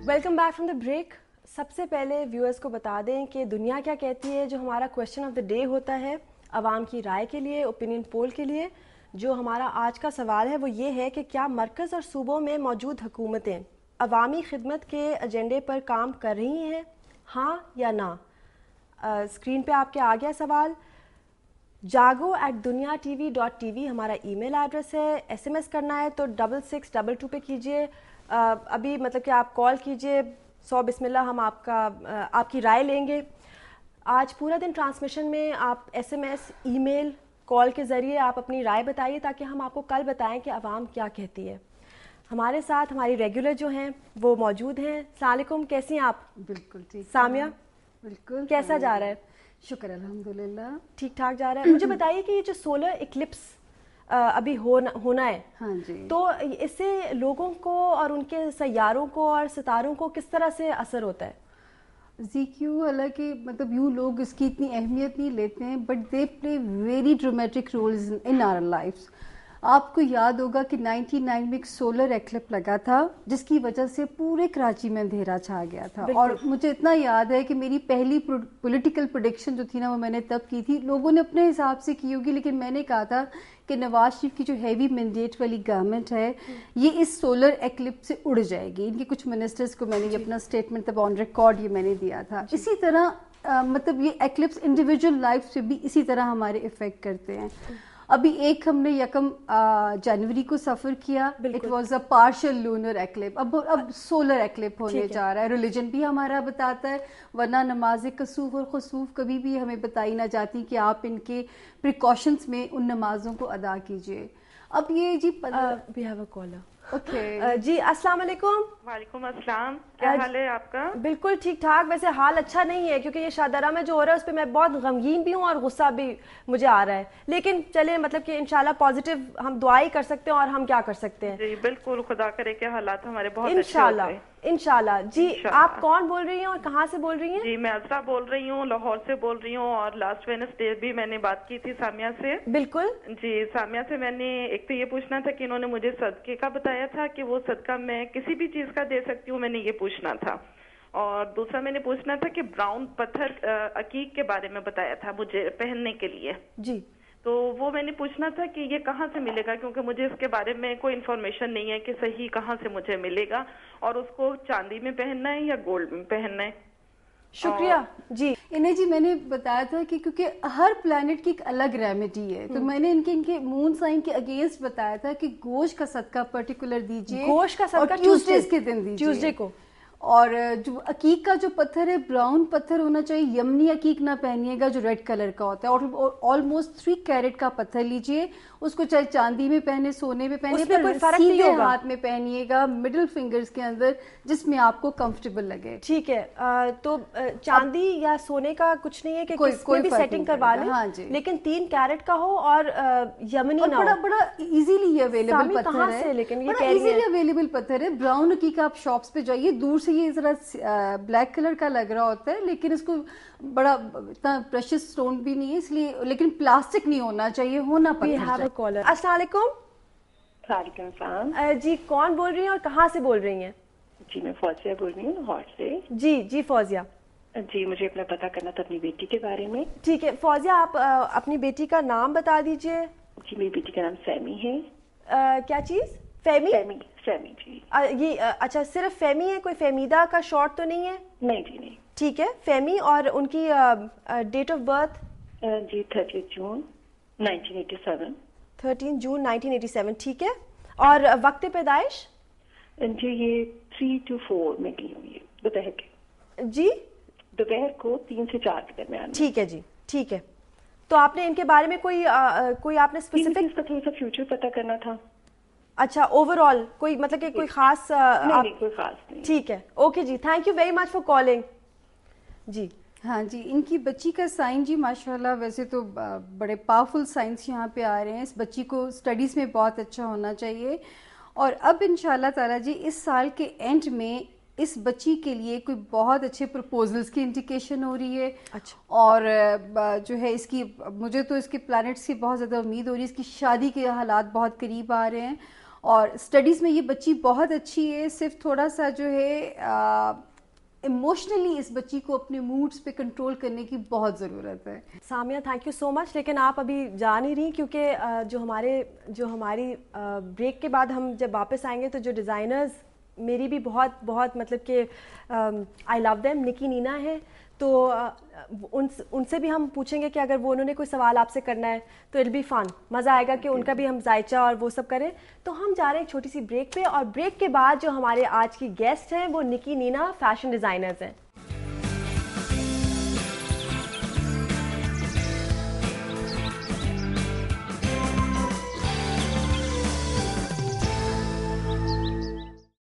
Welcome back from the break. سب سے پہلے ویورز کو بتا دیں کہ دنیا کیا کہتی ہے. جو ہمارا کویشچن آف دا ڈے ہوتا ہے عوام کی رائے کے لیے, اوپینین پول کے لیے, جو ہمارا آج کا سوال ہے وہ یہ ہے کہ کیا مرکز اور صوبوں میں موجود حکومتیں عوامی خدمت کے ایجنڈے پر کام کر رہی ہیں, ہاں یا نہ؟ اسکرین پہ آپ کے آ گیا سوال. jago@duniatv.tv ہمارا ای میل ایڈریس ہے. ایس ایم ایس کرنا ہے تو 6622 پہ کیجیے. ابھی مطلب کہ آپ کال کیجیے 100 بسم اللہ, ہم آپ کی رائے لیں گے. آج پورا دن ٹرانسمیشن میں آپ ایس ایم ایس, ای میل, کال کے ذریعے آپ اپنی رائے بتائیے تاکہ ہم آپ کو کل بتائیں کہ عوام کیا کہتی ہے. ہمارے ساتھ ہماری ریگولر جو ہیں وہ موجود ہیں. السلام علیکم, کیسی ہیں آپ؟ بالکل ٹھیک. سامیہ, بالکل کیسا جا رہا ہے؟ شکر الحمدللہ ٹھیک ٹھاک جا رہا ہے. مجھے بتائیے کہ یہ جو سولر ایکلپس ابھی ہونا ہے, ہاں جی, تو اس سے لوگوں کو اور ان کے سیاروں کو اور ستاروں کو کس طرح سے اثر ہوتا ہے؟ کیوں حالانکہ مطلب یوں لوگ اس کی اتنی اہمیت نہیں لیتے ہیں, but they play very dramatic roles in our lifes. آپ کو یاد ہوگا کہ 99 میں ایک سولر ایکلپ لگا تھا جس کی وجہ سے پورے کراچی میں اندھیرا چھا گیا تھا. اور مجھے اتنا یاد ہے کہ میری پہلی پولیٹیکل پریڈکشن جو تھی نا وہ میں نے تب کی تھی. لوگوں نے اپنے حساب سے کی ہوگی, لیکن میں نے کہا تھا کہ نواز شریف کی جو ہیوی مینڈیٹ والی گورنمنٹ ہے یہ اس سولر ایکلپ سے اڑ جائے گی. ان کے کچھ منسٹرز کو میں نے اپنا اسٹیٹمنٹ تب آن ریکارڈ یہ میں نے دیا تھا. اسی طرح مطلب یہ ایکلپس انڈیویجول لائف سے بھی اسی طرح ہمارے افیکٹ کرتے ہیں. ابھی ایک ہم نے 1 جنوری کو سفر کیا, اٹ واز اے پارشل لونر ایکلپ. اب سولر ایکلپ ہونے جا رہا ہے. ریلیجن بھی ہمارا بتاتا ہے, ورنہ نماز کسوف اور خسوف کبھی بھی ہمیں بتائی نہ جاتی کہ آپ ان کے پریکاشنز میں ان نمازوں کو ادا کیجیے. اب یہ جی we have a caller. Okay جی السلام علیکم. وعلیکم السلام, کیا حال ہے آپ کا؟ بالکل ٹھیک ٹھاک. ویسے حال اچھا نہیں ہے کیونکہ یہ شاہدرہ میں جو ہو رہا ہے اس پہ میں بہت غمگین بھی ہوں اور غصہ بھی مجھے آ رہا ہے, لیکن چلے مطلب کہ انشاءاللہ پازیٹیو ہم دعا ہی کر سکتے ہیں اور ہم کیا کر سکتے ہیں. جی بالکل, خدا کرے کہ حالات ہمارے بہت انشاءاللہ انشاءاللہ. جی آپ کون بول رہی ہیں اور کہاں سے بول رہی ہیں؟ جی میں عذرا بول رہی ہوں, لاہور سے بول رہی ہوں. اور لاسٹ ویڈنسڈے بھی میں نے بات کی تھی سامیہ سے. بالکل. جی سامیہ سے میں نے ایک تو یہ پوچھنا تھا کہ انہوں نے مجھے صدقے کا بتایا تھا کہ وہ صدقہ میں کسی بھی چیز کا دے سکتی ہوں, میں نے یہ پوچھنا تھا. اور دوسرا میں نے پوچھنا تھا کہ براؤن پتھر عقیق کے بارے میں بتایا تھا مجھے پہننے کے لیے. جی تو وہ میں نے پوچھنا تھا کہ یہ کہاں سے ملے گا, کیونکہ مجھے اس کے بارے میں کوئی انفارمیشن نہیں ہے کہ صحیح کہاں سے مجھے ملے گا, اور اس کو چاندی میں پہننا ہے یا گولڈ میں پہننا ہے. شکریہ. جی انہیں جی میں نے بتایا تھا کہ کیونکہ ہر پلانٹ کی ایک الگ ریمیڈی ہے, تو میں نے ان کے مون سائن کے اگینسٹ بتایا تھا کہ گوشت کا صدقہ پرٹیکولر دیجیے, گوشت کا صدقہ ٹیوزڈیز کے دن دیجیے, ٹیوزڈے کو. اور جو عقیق کا جو پتھر ہے براؤن پتھر ہونا چاہیے. یمنی عقیق نہ پہنیے گا جو ریڈ کلر کا ہوتا ہے, اور آلموسٹ 3 کیرٹ کا پتھر لیجیے. اس کو چاہے چاندی میں پہنے, سونے میں پہنے, سیدھے ہاتھ میں پہنیے گا, مڈل فنگرز کے اندر, جس میں آپ کو کمفرٹیبل لگے. ٹھیک ہے. تو چاندی یا سونے کا کچھ نہیں ہے کہ کوئی بھی سیٹنگ کروا لیں. ہاں جی, لیکن 3 کیرٹ کا ہو اور یمنی نہ ہو. بڑا ایزیلی اویلیبل پتھر ہے. لیکن یہ ایزیلی اویلیبل پتھر ہے. براؤن عقیق آپ شاپس پہ جائیے, دور سے یہ ذرا بلیک کلر کا لگ رہا ہوتا ہے, لیکن اس کو بڑا اتنا پریشس سٹون بھی نہیں ہے اس لیے, لیکن پلاسٹک نہیں ہونا چاہیے, ہونا پتھر. السلام علیکم. وعلیکم السلام. جی کون بول رہی ہیں اور کہاں سے بول رہی ہیں؟ جی میں فوزیہ بول رہی ہوں لاہور سے. جی فوزیہ. جی مجھے اپنا پتا کرنا تھا اپنی بیٹی کے بارے میں. ٹھیک ہے فوزیہ, آپ اپنی بیٹی کا نام بتا دیجیے. جی میری بیٹی کا نام سیمی ہے. کیا چیز؟ فیمی. سیمی جی. یہ اچھا صرف فیمی ہے, کوئی فیمیدہ کا شارٹ تو نہیں ہے؟ نہیں جی نہیں. ٹھیک ہے فیمی. اور ان کی ڈیٹ آف برتھ؟ جی 30 جون 1987. 13 جون 1987. ٹھیک ہے. اور وقت پیدائش؟ جی یہ 3 to 4 میں کی ہوئی ہے دوپہر کے. جی دوپہر کو 3 سے 4 کے درمیان. ٹھیک ہے جی ٹھیک ہے. تو آپ نے ان کے بارے میں کوئی آپ نے اسپیسیفک اس کا تھوڑا سا فیوچر پتا کرنا تھا. اچھا اوور آل کوئی مطلب کہ کوئی خاص؟ نہیں کوئی خاص نہیں. ٹھیک ہے اوکے جی, thank you very much for calling. جی ہاں جی, ان کی بچی کا سائن جی ماشاءاللہ ویسے تو بڑے پاورفل سائنس یہاں پہ آ رہے ہیں. اس بچی کو اسٹڈیز میں بہت اچھا ہونا چاہیے, اور اب انشاءاللہ تعالیٰ جی اس سال کے اینڈ میں اس بچی کے لیے کوئی بہت اچھے پرپوزلز کی انڈیکیشن ہو رہی ہے. اچھا. اور جو ہے اس کی مجھے تو اس کے پلانٹس کی بہت زیادہ امید ہو رہی ہے. اس کی شادی کے حالات بہت قریب آ رہے ہیں, اور اسٹڈیز میں یہ بچی بہت اچھی ہے, صرف تھوڑا سا جو ہے ایموشنلی اس بچی کو اپنے موڈز پہ کنٹرول کرنے کی بہت ضرورت ہے. سامیہ تھینک یو سو مچ, لیکن آپ ابھی جا نہیں رہی کیونکہ جو ہماری بریک کے بعد ہم جب واپس آئیں گے تو جو ڈیزائنرز میری بھی بہت مطلب کہ آئی لو دیم, نکی نینا ہے, تو ان سے بھی ہم پوچھیں گے کہ اگر انہوں نے کوئی سوال آپ سے کرنا ہے تو اٹ بی فن, مزہ آئے گا کہ ان کا بھی ہم ذائچہ اور وہ سب کریں. تو ہم جا رہے ہیں ایک چھوٹی سی بریک پہ, اور بریک کے بعد جو ہمارے آج کی گیسٹ ہیں وہ نکی نینا فیشن ڈیزائنرز ہیں.